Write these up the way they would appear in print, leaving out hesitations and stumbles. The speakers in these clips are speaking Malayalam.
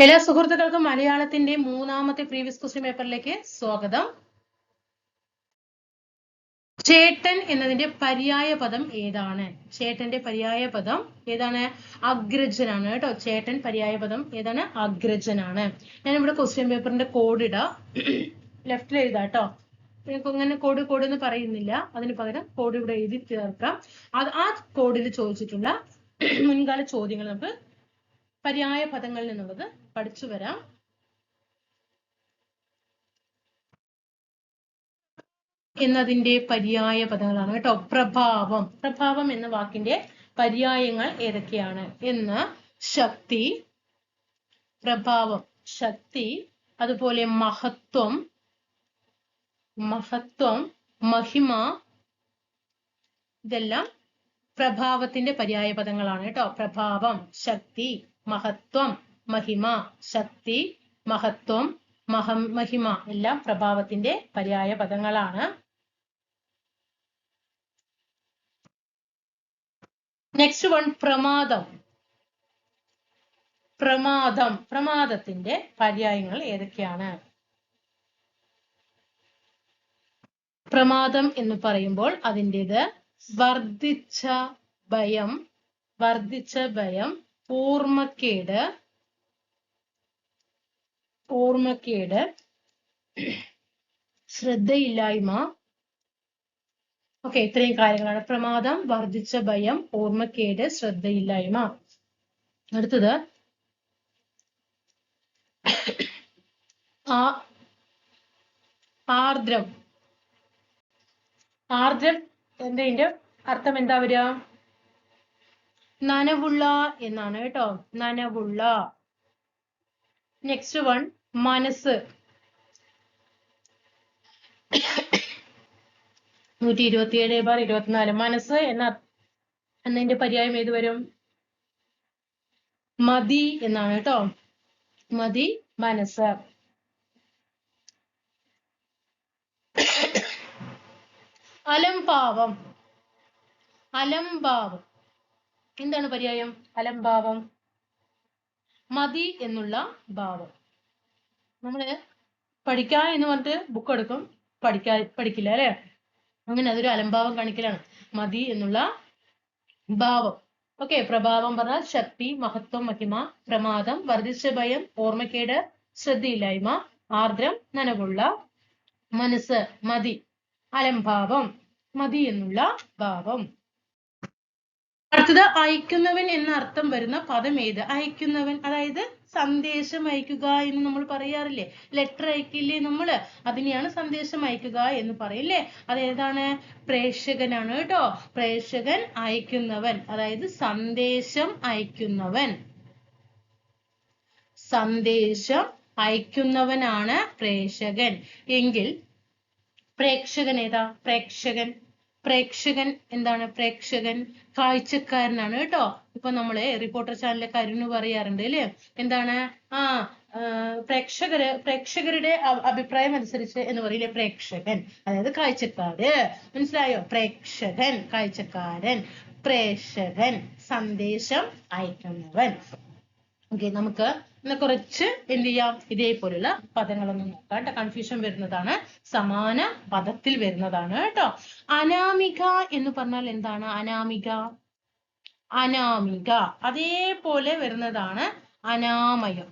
എല്ലാ സുഹൃത്തുക്കൾക്കും മലയാളത്തിന്റെ മൂന്നാമത്തെ പ്രീവിയസ് ക്വസ്റ്റ്യൻ പേപ്പറിലേക്ക് സ്വാഗതം. ചേട്ടൻ എന്നതിന്റെ പര്യായ പദം ഏതാണ്? ചേട്ടന്റെ പര്യായ പദം ഏതാണ്? അഗ്രജനാണ് കേട്ടോ. ചേട്ടൻ പര്യായ പദം ഏതാണ്? അഗ്രജനാണ്. ഞാനിവിടെ ക്വസ്റ്റ്യൻ പേപ്പറിന്റെ കോഡ് ഇടാം, ലെഫ്റ്റിൽ എഴുതാം കേട്ടോ. നിങ്ങൾക്ക് അങ്ങനെ കോഡ് എന്ന് പറയുന്നില്ല, അതിന് പകരം കോഡ് ഇവിടെ എഴുതി ചേർക്കാം. ആ കോഡിൽ ചോദിച്ചിട്ടുള്ള മുൻകാല ചോദ്യങ്ങൾ നമുക്ക് പര്യായ പദങ്ങളിൽ നിന്നുള്ളത് പഠിച്ചു വരാം. എന്നതിന്റെ പര്യായ പദങ്ങളാണ് കേട്ടോ. പ്രഭാവം. പ്രഭാവം എന്ന വാക്കിന്റെ പര്യായങ്ങൾ ഏതൊക്കെയാണ് എന്ന്? ശക്തി, പ്രഭാവം, ശക്തി, അതുപോലെ മഹത്വം, മഹിമ, ഇതെല്ലാം പ്രഭാവത്തിന്റെ പര്യായ പദങ്ങളാണ് കേട്ടോ. പ്രഭാവം, ശക്തി, മഹത്വം, മഹിമ. ശക്തി, മഹത്വം, മഹിമ എല്ലാം പ്രഭാവത്തിന്റെ പര്യായ പദങ്ങളാണ്. Next one, പ്രമാദം. പ്രമാദത്തിന്റെ പര്യായങ്ങൾ ഏതൊക്കെയാണ്? പ്രമാദം എന്ന് പറയുമ്പോൾ അതിൻ്റെത് വർദ്ധിച്ച ഭയം, ഓർമ്മക്കേട്, ശ്രദ്ധയില്ലായ്മ. ഓക്കെ, ഇത്രയും കാര്യങ്ങളാണ്. പ്രമാദം, വർദ്ധിച്ച ഭയം, ഓർമ്മക്കേട്, ശ്രദ്ധയില്ലായ്മ. അടുത്തത് ആർദ്രം. എന്നതിന്റെ അർത്ഥം എന്താ വരിക? നനവുള്ള എന്നാണ് കേട്ടോ. നനവുള്ള. നെക്സ്റ്റ് വൺ, മനസ്സ്. 127/24. മനസ്സ് എന്നതിന്റെ പര്യായം ഏത് വരും? മതി എന്നാണ് കേട്ടോ. മതി, മനസ്സ്. അലംഭാവം. എന്താണ് പര്യായം? അലംഭാവം, മതി എന്നുള്ള ഭാവം. നമ്മള് പഠിക്കാൻ എന്ന് പറഞ്ഞിട്ട് ബുക്ക് എടുക്കും, പഠിക്കില്ല അല്ലെ? അങ്ങനെ അതൊരു അലംഭാവം കാണിക്കലാണ്. മതി എന്നുള്ള ഭാവം. ഓക്കെ, പ്രഭാവം പറഞ്ഞാൽ ശക്തി, മഹത്വം, മഹിമ. പ്രമാദം, വർദ്ധിച്ച ഭയം, ഓർമ്മക്കേട്, ശ്രദ്ധയില്ലായ്മ. ആർദ്രം, നനവുള്ള. മനസ്സ്, മതി. അലംഭാവം, മതി എന്നുള്ള ഭാവം. അടുത്തത്, അയക്കുന്നവൻ എന്ന അർത്ഥം വരുന്ന പദം ഏത്? അയക്കുന്നവൻ, അതായത് സന്ദേശം അയക്കുക എന്ന് നമ്മൾ പറയാറില്ലേ? ലെറ്റർ അയക്കില്ലേ നമ്മള്? അതിനെയാണ് സന്ദേശം അയക്കുക എന്ന് പറയില്ലേ? അതേതാണ്? പ്രേഷകനാണ് കേട്ടോ. പ്രേഷകൻ, അയക്കുന്നവൻ, അതായത് സന്ദേശം അയക്കുന്നവനാണ് പ്രേഷകൻ. എങ്കിൽ പ്രേക്ഷകൻ ഏതാ? പ്രേക്ഷകൻ എന്താണ്? പ്രേക്ഷകൻ കാഴ്ചക്കാരനാണ് കേട്ടോ. ഇപ്പൊ നമ്മള് റിപ്പോർട്ടർ ചാനലിലെ കരുണ് പറയാറുണ്ട് അല്ലേ? എന്താണ്? പ്രേക്ഷകരുടെ അഭിപ്രായം അനുസരിച്ച് എന്ന് പറയില്ലേ? പ്രേക്ഷകൻ, അതായത് കാഴ്ചക്കാര്. മനസ്സിലായോ? പ്രേക്ഷകൻ, കാഴ്ചക്കാരൻ. പ്രേഷകൻ, സന്ദേശം അയക്കുന്നവൻ. ഓക്കെ, നമുക്ക് കുറച്ച് എന്ത് ചെയ്യാം? ഇതേപോലുള്ള പദങ്ങളൊന്നും നോക്കാം. കൺഫ്യൂഷൻ വരുന്നതാണ്, സമാന പദത്തിൽ വരുന്നതാണ് കേട്ടോ. അനാമിക എന്ന് പറഞ്ഞാൽ എന്താണ്? അനാമിക അതേപോലെ വരുന്നതാണ് അനാമയം.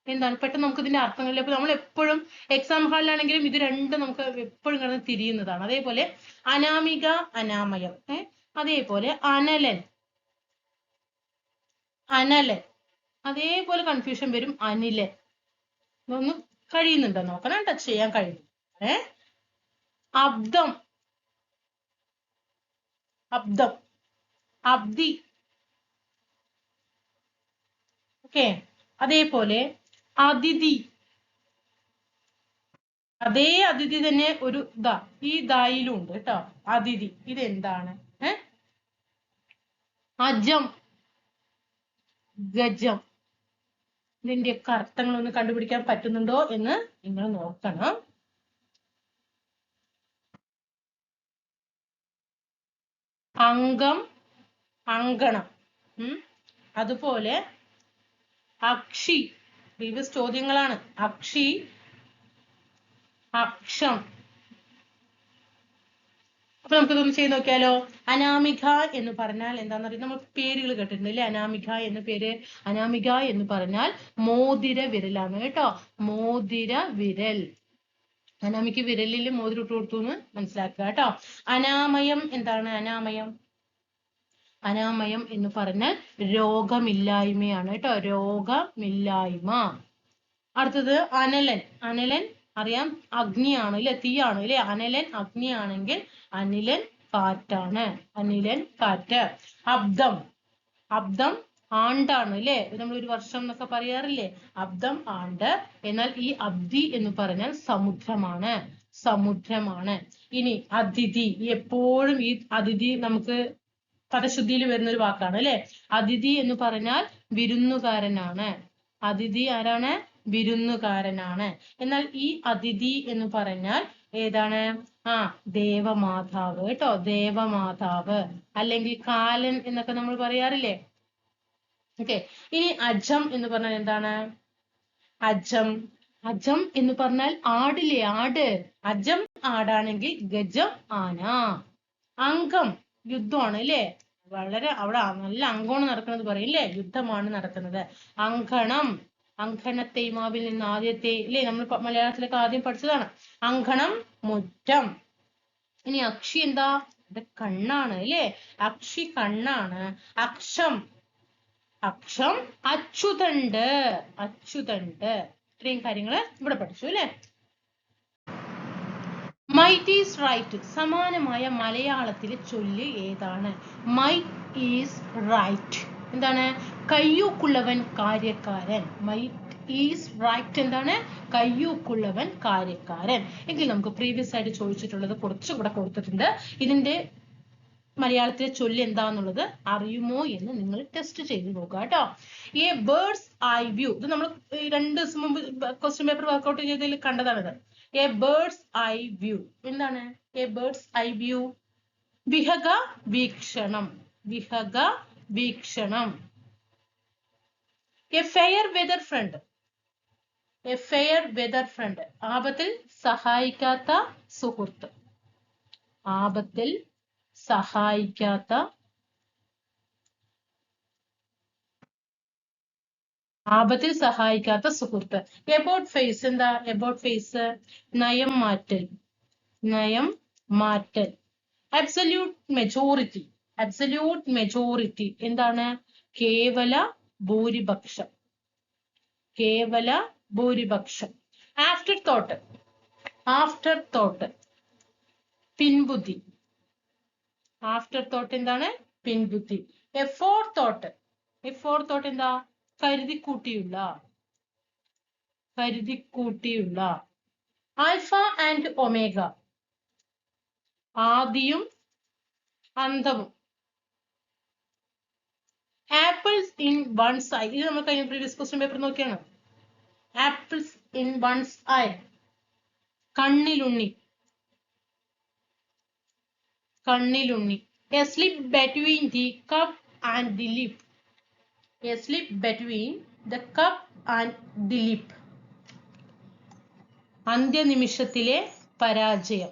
എന്താണ്? പെട്ടെന്ന് നമുക്ക് ഇതിന്റെ അർത്ഥങ്ങളില്ല. അപ്പൊ നമ്മൾ എപ്പോഴും എക്സാം ഹാളിലാണെങ്കിലും ഇത് രണ്ടും നമുക്ക് എപ്പോഴും കിടന്ന് തിരിയുന്നതാണ്. അതേപോലെ അനാമിക, അനാമയം. അതേപോലെ അനലൻ, അതേപോലെ കൺഫ്യൂഷൻ വരും. അനിലൻ. ഇതൊന്നും കഴിയുന്നുണ്ടോ നോക്കണം, ടച്ച് ചെയ്യാൻ കഴിയും. അബ്ദം, അബ്ദി. ഓക്കെ, അതേപോലെ അതിഥി. അതേ അതിഥി തന്നെ ഒരു ഈ ദായിലും ഉണ്ട് കേട്ടോ. അതിഥി, ഇതെന്താണ്? അജം, ഗജം. ഇതിന്റെ അർത്ഥങ്ങളൊന്ന് കണ്ടുപിടിക്കാൻ പറ്റുന്നുണ്ടോ എന്ന് നിങ്ങൾ നോക്കണം. അംഗം, അങ്കണം. അതുപോലെ അക്ഷി, പ്രീവിയസ് ചോദ്യങ്ങളാണ്. അക്ഷി, അക്ഷം. അപ്പൊ നമുക്കിതൊന്ന് ചെയ്ത് നോക്കിയാലോ. അനാമിക എന്ന് പറഞ്ഞാൽ എന്താന്ന് പറയുക, നമ്മൾ പേരുകൾ കേട്ടിട്ടുണ്ട് അല്ലെ. അനാമിക എന്ന പേര്, അനാമിക എന്ന് പറഞ്ഞാൽ മോതിര വിരലാണ് കേട്ടോ. മോതിര വിരൽ. അനാമിക്ക് വിരലിൽ മോതിരം ഇട്ട് കൊടുത്തു എന്ന് മനസ്സിലാക്കുക കേട്ടോ. അനാമയം എന്താണ്? അനാമയം, അനാമയം എന്ന് പറഞ്ഞാൽ രോഗമില്ലായ്മയാണ് കേട്ടോ. രോഗമില്ലായ്മ. അടുത്തത് അനലൻ. അനലൻ അറിയാം, അഗ്നിയാണ് അല്ലെ, തീയാണ് അല്ലെ. അനലൻ അഗ്നിയാണെങ്കിൽ അനിലൻ കാറ്റാണ്. അനിലൻ കാറ്റ്. അബ്ദം, അബ്ദം ആണ്ടാണ് അല്ലെ. നമ്മൾ ഒരു വർഷം എന്നൊക്കെ പറയാറില്ലേ. അബ്ദം ആണ്ട്. എന്നാൽ ഈ അബ്ദി എന്ന് പറഞ്ഞാൽ സമുദ്രമാണ്. സമുദ്രമാണ്. ഇനി അതിഥി. എപ്പോഴും ഈ അതിഥി നമുക്ക് പദശുദ്ധിയിൽ വരുന്ന ഒരു വാക്കാണ് അല്ലെ. അതിഥി എന്ന് പറഞ്ഞാൽ വിരുന്നുകാരനാണ്. അതിഥി ആരാണ്? വിരുന്നുകാരനാണ്. എന്നാൽ ഈ അതിഥി എന്ന് പറഞ്ഞാൽ ഏതാണ്? ദേവമാതാവ് കേട്ടോ. ദേവമാതാവ് അല്ലെങ്കിൽ കാലൻ എന്നൊക്കെ നമ്മൾ പറയാറില്ലേ. ഓക്കെ. ഇനി അജം എന്ന് പറഞ്ഞാൽ എന്താണ്? അജം, അജം എന്ന് പറഞ്ഞാൽ ആടില്ലേ, ആട്. അജം ആടാണെങ്കിൽ ഗജം ആന. അംഗം യുദ്ധമാണ് അല്ലേ. വളരെ അവിടെ നല്ല അങ്കമാണ് നടക്കുന്നത് പറയില്ലേ. യുദ്ധമാണ് നടക്കുന്നത്. അങ്കണം, അങ്കണത്തെയ്മാവിൽ നിന്ന് ആദ്യത്തെ അല്ലേ, നമ്മൾ മലയാളത്തിലൊക്കെ ആദ്യം പഠിച്ചതാണ്. അങ്കണം മുറ്റം. ഇനി അക്ഷി എന്താ? ഇത് കണ്ണാണ് അല്ലേ. അക്ഷി കണ്ണാണ്. അക്ഷം, അക്ഷം അച്യുതണ്ട്. അച്യുതണ്ട്. ഇത്രയും കാര്യങ്ങൾ ഇവിടെ പഠിച്ചു അല്ലെ. മൈറ്റ് ഈസ് റൈറ്റ് സമാനമായ മലയാളത്തിലെ ചൊല്ല് ഏതാണ്? മൈറ്റ് ഈസ് റൈറ്റ് എന്താണ്? കയ്യൂക്കുള്ളവൻ കാര്യക്കാരൻ. മൈറ്റ് ഈസ് റൈറ്റ് എന്താണ്? കയ്യൂക്കുള്ളവൻ കാര്യക്കാരൻ. എങ്കിൽ നമുക്ക് പ്രീവിയസ് ആയിട്ട് ചോദിച്ചിട്ടുള്ളത് കുറച്ചുകൂടെ കൊടുത്തിട്ടുണ്ട്. ഇതിന്റെ മലയാളത്തിലെ ചൊല്ല് എന്താന്നുള്ളത് അറിയുമോ എന്ന് നിങ്ങൾ ടെസ്റ്റ് ചെയ്ത് നോക്കുക കേട്ടോ. എ ബേർഡ്സ് ഐ വ്യൂ, ഇത് നമ്മൾ 2 ദിവസം മുമ്പ് ക്വസ്റ്റ്യൻ പേപ്പർ വർക്ക്ഔട്ട് ചെയ്തതിൽ കണ്ടതാണിത്. എ ബേർഡ്സ് ഐ വ്യൂ എന്താണ്? എ ബേർഡ്സ് ഐ വ്യൂ വിഹഗ വീക്ഷണം. വിഹഗ വീക്ഷണം. A fair weather friend. A fair weather friend ആപത്തിൽ സഹായിക്കാത്ത സുഹൃത്ത്. ആപത്തിൽ സഹായിക്കാത്ത, ആപത്തിൽ സഹായിക്കാത്ത സുഹൃത്ത്. എബൌട്ട് ഫേസ് എന്താ? എബൌട്ട് ഫേസ് നയം മാറ്റൽ. നയം മാറ്റൽ. Absolute majority. അബ്സല്യൂട്ട് മെജോറിറ്റി എന്താണ്? കേവല ഭൂരിപക്ഷം. കേവല ഭൂരിപക്ഷം. After thought. ആഫ്റ്റർ തോട്ട് പിൻബുദ്ധി. ആഫ്റ്റർ തോട്ട് എന്താണ്? പിൻബുദ്ധി. Aforethought. എഫോർ തോട്ട് എന്താ? കരുതിക്കൂട്ടിയുള്ള. കരുതിക്കൂട്ടിയുള്ള. ആൽഫ ആൻഡ് ഒമേഗ ആദിയും അന്തവും. ആപ്പിൾസ് ഇൻ വൺസ് ഐ, ഇത് നമ്മൾ കഴിഞ്ഞ പ്രീവിയസ് ക്വസ്റ്റ്യൻ പേപ്പർ നോക്കിയാണ്. ആപ്പിൾസ് ഇൻ വൺസ് ഐ കണ്ണിലുണ്ണി. കണ്ണിലുണ്ണി. A slip between the cup and the lip. A slip between the cup and the lip. അന്ത്യനിമിഷത്തിലെ പരാജയം.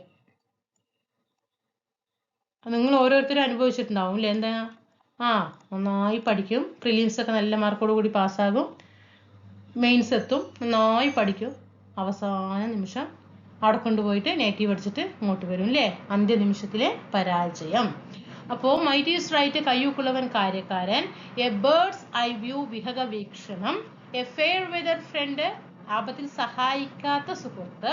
നിങ്ങൾ ഓരോരുത്തരും അനുഭവിച്ചിട്ടുണ്ടാവും അല്ലേ. എന്താ? നന്നായി പഠിക്കും, പ്രിലിംസ് ഒക്കെ നല്ല മാർക്കോട് കൂടി പാസ്സാകും, മെയിൻസ് എത്തും, നന്നായി പഠിക്കും, അവസാന നിമിഷം അവിടെ കൊണ്ടുപോയിട്ട് നെഗറ്റീവ് അടിച്ചിട്ട് ഇങ്ങോട്ട് വരും അല്ലേ. അന്ത്യനിമിഷത്തിലെ പരാജയം. അപ്പോ മൈറ്റ് ഈസ് റൈറ്റ് കയ്യൂക്കുള്ളവൻ കാര്യക്കാരൻ. എ ബേർഡ്സ് ഐ വ്യൂ വിഹഗ വീക്ഷണം. എ ഫെയർ വെതർ ഫ്രണ്ട് ആപത്തിൽ സഹായിക്കാത്ത സുഹൃത്ത്.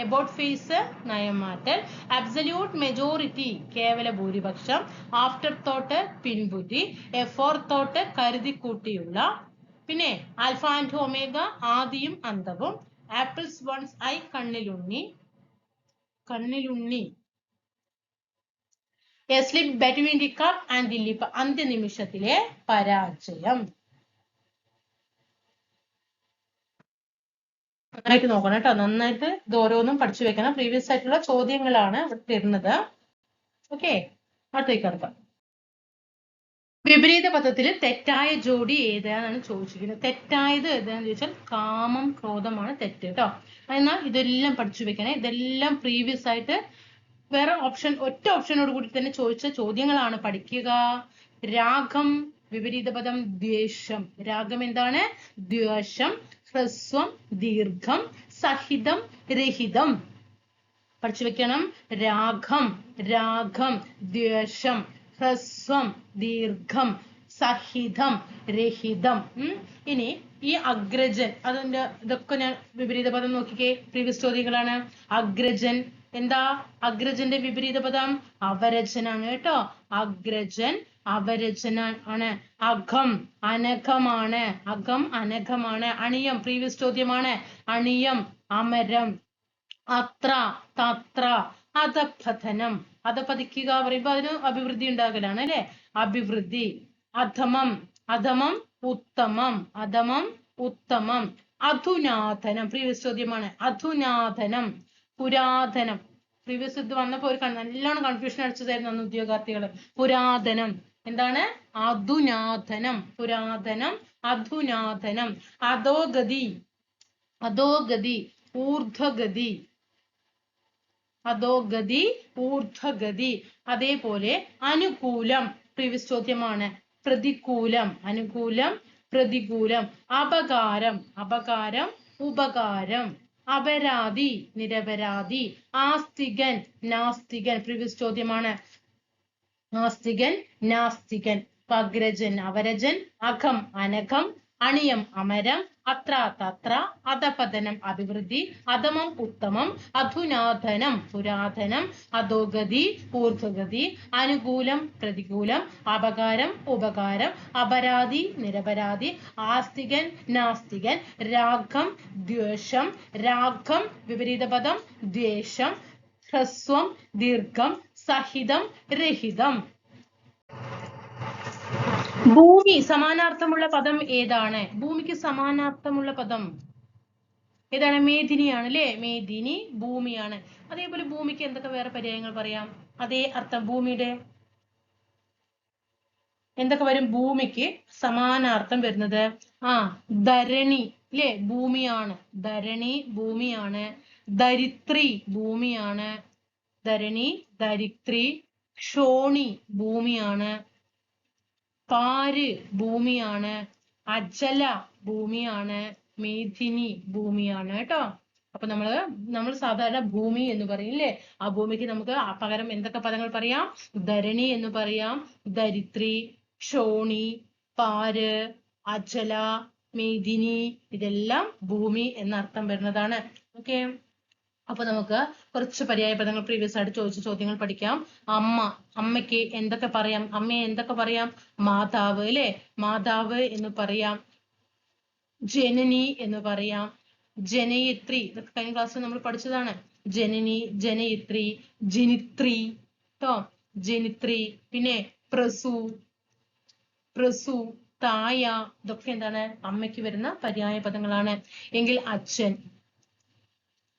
എബൌട്ട് ഫേസ് നയമാറ്റൽ. അബ്സല്യൂട്ട് മെജോറിറ്റി കേവല ഭൂരിപക്ഷം. ആഫ്റ്റർ തോട്ട് പിൻബുദ്ധി. എഫോർ തോട്ട് കരുതിക്കൂട്ടിയുള്ള. പിന്നെ ആൽഫ ആൻഡ് ഒമേഗ ആദിയും അന്തവും. ആപ്പിൾസ് വൺസ് ഐ കണ്ണിലുണ്ണി. കണ്ണിലുണ്ണി. A slip between the cup and the lip അന്ത്യനിമിഷത്തിലെ പരാജയം. നന്നായിട്ട് നോക്കണം കേട്ടോ. നന്നായിട്ട് ഇത് ഓരോന്നും പഠിച്ചു വെക്കണം. പ്രീവിയസ് ആയിട്ടുള്ള ചോദ്യങ്ങളാണ് ഇവിടെ തരുന്നത്. ഓക്കെ, അടുത്തേക്ക് കിടക്കാം. വിപരീത പദത്തിൽ തെറ്റായ ജോഡി ഏതാണെന്ന് ചോദിച്ചിരിക്കുന്നത്. തെറ്റായത് ഏതാണെന്ന് ചോദിച്ചാൽ കാമം ക്രോധമാണ് തെറ്റ് കേട്ടോ. എന്നാൽ ഇതെല്ലാം പഠിച്ചു വെക്കണേ. ഇതെല്ലാം പ്രീവിയസ് ആയിട്ട് വേറെ ഒറ്റ ഓപ്ഷനോട് കൂടി തന്നെ ചോദിച്ച ചോദ്യങ്ങളാണ്. പഠിക്കുക. രാഗം വിപരീത പദം ദ്വേഷം. രാഗം എന്താണ്? ദ്വേഷം. ഹ്രസ്വം ദീർഘം സഹിതം രഹിതം. പഠിച്ചു വെക്കണം. രാഗം രാഗം ദ്വേഷം ഹ്രസ്വം ദീർഘം സഹിതം രഹിതം. ഇനി ഈ അഗ്രജൻ അതിന്റെ ഇതൊക്കെ ഞാൻ വിപരീത പദം നോക്കിക്കേ. പ്രീവിയസ് ചോദ്യങ്ങളാണ്. അഗ്രജൻ എന്താ? അഗ്രജന്റെ വിപരീത പദം അവരജനാണ് കേട്ടോ. അഗ്രജൻ അവരജന ആണ്. അകം അനഘമാണ്. അകം അനഘമാണ്. അണിയം പ്രീവിയസ് ചോദ്യമാണ്. അണിയം അമരം. അത്ര തത്ര. അധപതനം. അധപതിക്കുക പറയുമ്പോ അതിന് അഭിവൃദ്ധി ഉണ്ടാകലാണ് അല്ലെ. അഭിവൃദ്ധി. അധമം അധമം ഉത്തമം. അധമം ഉത്തമം. അധുനാഥനം പ്രീവിയസ് ചോദ്യമാണ്. അധുനാഥനം. പുരാതനം പ്രീവിയസ് ഇത് വന്നപ്പോ ഒരു നല്ലോണം കൺഫ്യൂഷൻ അടിച്ചതായിരുന്നു അന്ന് ഉദ്യോഗാർത്ഥികള്. പുരാതനം എന്താണ്? അധുനാഥനം. പുരാതനം അധുനാഥനം. അധോഗതി അധോഗതി ഊർധ്വഗതി. അധോഗതി ഊർധ്വഗതി. അതേപോലെ അനുകൂലം പ്രീവിയസ് ചോദ്യമാണ്. പ്രതികൂലം. അനുകൂലം പ്രതികൂലം. അപകാരം അപകാരം ഉപകാരം. അപരാധി നിരപരാധി. ആസ്തികൻ നാസ്തികൻ പ്രീവിയസ് ചോദ്യമാണ്. ആസ്തികൻ നാസ്തികൻ. അഗ്രജൻ അവരജൻ. അകം അനഘം. അണിയം അമരം. അത്ര തത്ര. അധപതനം അഭിവൃദ്ധി. അധമം ഉത്തമം. അധുനാഥനം പുരാതനം. അധോഗതി ഊർധ്വഗതി. അനുകൂലം പ്രതികൂലം. അപകാരം ഉപകാരം. അപരാധി നിരപരാധി. ആസ്തികൻ നാസ്തികൻ. രാഗം ദ്വേഷം. രാഗം വിപരീത പദം ദ്വേഷം. ഹ്രസ്വം ദീർഘം സഹിതം രഹിതം. ഭൂമി സമാനാർത്ഥമുള്ള പദം ഏതാണ്? ഭൂമിക്ക് സമാനാർത്ഥമുള്ള പദം ഏതാണ്? മേദിനിയാണ് അല്ലെ. മേദിനി ഭൂമിയാണ്. അതേപോലെ ഭൂമിക്ക് എന്തൊക്കെ വേറെ പര്യായങ്ങൾ പറയാം? അതേ അർത്ഥം ഭൂമിയുടെ എന്തൊക്കെ വരും? ഭൂമിക്ക് സമാനാർത്ഥം വരുന്നത് ധരണി അല്ലെ. ഭൂമിയാണ്. ധരണി ഭൂമിയാണ്. ധരിത്രി ഭൂമിയാണ്. ധരണി ധരിത്രി. ക്ഷോണി ഭൂമിയാണ്. പാര് ഭൂമിയാണ്. അജല ഭൂമിയാണ്. മേദിനി ഭൂമിയാണ് കേട്ടോ. അപ്പൊ നമ്മൾ സാധാരണ ഭൂമി എന്ന് പറയില്ലേ. ആ ഭൂമിക്ക് നമുക്ക് പകരം എന്തൊക്കെ പദങ്ങൾ പറയാം? ധരണി എന്ന് പറയാം. ധരിത്രി ക്ഷോണി പാര് അജല മേദിനി ഇതെല്ലാം ഭൂമി എന്നർത്ഥം വരുന്നതാണ്. ഓക്കെ. അപ്പൊ നമുക്ക് കുറച്ച് പര്യായ പദങ്ങൾ പ്രീവിയസ് ആയിട്ട് ചോദിച്ച ചോദ്യങ്ങൾ പഠിക്കാം. അമ്മ. അമ്മയ്ക്ക് എന്തൊക്കെ പറയാം? അമ്മയെ എന്തൊക്കെ പറയാം? മാതാവ് അല്ലെ. മാതാവ് എന്ന് പറയാം. ജനനി എന്ന് പറയാം. ജനയിത്രി ഇതൊക്കെ കഴിഞ്ഞ ക്ലാസ്സിൽ നമ്മൾ പഠിച്ചതാണ്. ജനനി ജനയിത്രി ജനിത്രി ട്ടോ. ജനിത്രി. പിന്നെ പ്രസു പ്രസു തായ ഇതൊക്കെ എന്താണ്? അമ്മയ്ക്ക് വരുന്ന പര്യായ പദങ്ങളാണ്. എങ്കിൽ അച്ഛൻ.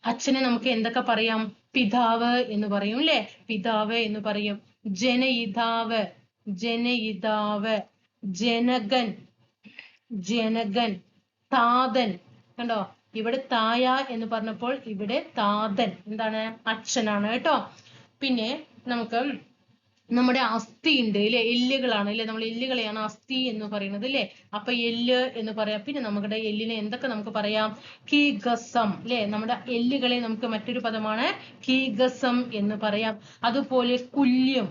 അച്ഛനെ നമുക്ക് എന്തൊക്കെ പറയാം? പിതാവ് എന്ന് പറയും അല്ലെ. പിതാവ് എന്ന് പറയും. ജനയിതാവ് ജനയിതാവ്. ജനകൻ ജനകൻ. താതൻ കണ്ടോ. ഇവിടെ തായ എന്ന് പറഞ്ഞപ്പോൾ ഇവിടെ താതൻ എന്താണ്? അച്ഛനാണ് കേട്ടോ. പിന്നെ നമുക്ക് നമ്മുടെ അസ്ഥി ഉണ്ട് അല്ലെ. എല്ലുകളാണ് അല്ലെ. നമ്മൾ എല്ലുകളെയാണ് അസ്ഥി എന്ന് പറയുന്നത് അല്ലെ. അപ്പൊ എല്ല് എന്ന് പറയാം. പിന്നെ നമ്മുടെ എല്ലിനെ എന്തൊക്കെ നമുക്ക് പറയാം? കീഗസം അല്ലെ. നമ്മുടെ എല്ലുകളെ നമുക്ക് മറ്റൊരു പദമാണ് കീഗസം എന്ന് പറയാം. അതുപോലെ കുല്യം.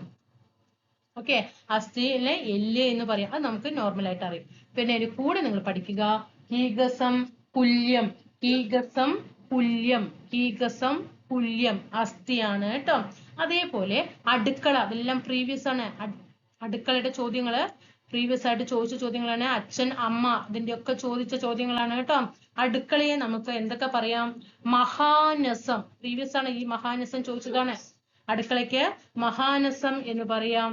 ഓക്കെ. അസ്ഥിയിലെ എല്ല് എന്ന് പറയാം. അത് നമുക്ക് നോർമൽ ആയിട്ട് അറിയാം. പിന്നെ അതിന് കൂടെ നിങ്ങൾ പഠിക്കുക കീഗസം പുല്യം. കീഗസം പുല്യം. കീഗസം പുല്യം അസ്ഥിയാണ് കേട്ടോ. അതേപോലെ അടുക്കള. അതെല്ലാം പ്രീവിയസ് ആണ്. അടുക്കളയുടെ ചോദ്യങ്ങള് പ്രീവിയസ് ആയിട്ട് ചോദിച്ച ചോദ്യങ്ങളാണ്. അച്ഛൻ അമ്മ ഇതിന്റെ ഒക്കെ ചോദിച്ച ചോദ്യങ്ങളാണ് കേട്ടോ. അടുക്കളയെ നമുക്ക് എന്തൊക്കെ പറയാം? മഹാനസം പ്രീവിയസ് ആണ്. ഈ മഹാനസം ചോദിച്ചതാണ്. അടുക്കളയ്ക്ക് മഹാനസം എന്ന് പറയാം.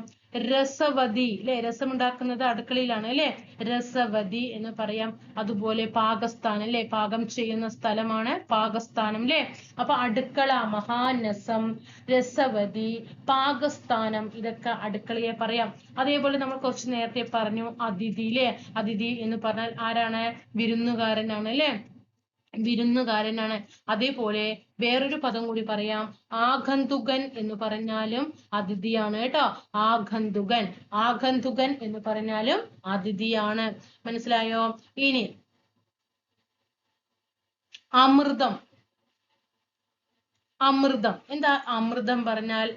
രസവതി അല്ലെ, രസമുണ്ടാക്കുന്നത് അടുക്കളയിലാണ് അല്ലെ, രസവതി എന്ന് പറയാം. അതുപോലെ പാകസ്ഥാനം അല്ലെ, പാകം ചെയ്യുന്ന സ്ഥലമാണ് പാകസ്ഥാനം അല്ലെ. അപ്പൊ അടുക്കള, മഹാനസം, രസവതി, പാകസ്ഥാനം, ഇതൊക്കെ അടുക്കളയെ പറയാം. അതേപോലെ നമ്മൾ കുറച്ച് നേരത്തെ പറഞ്ഞു അതിഥി അല്ലെ, അതിഥി എന്ന് പറഞ്ഞാൽ ആരാണ്? വിരുന്നുകാരനാണ് അല്ലെ, വിരുന്നുകാരനാണ്. അതേപോലെ വേറൊരു പദം കൂടി പറയാം, ആഗന്തുകൻ എന്ന് പറഞ്ഞാലും അതിഥിയാണ് കേട്ടോ. ആഗന്തുകൻ, ആഗന്തുകൻ എന്ന് പറഞ്ഞാലും അതിഥിയാണ്. മനസ്സിലായോ? ഇനി അമൃതം, അമൃതം എന്താ? അമൃതം പറഞ്ഞാൽ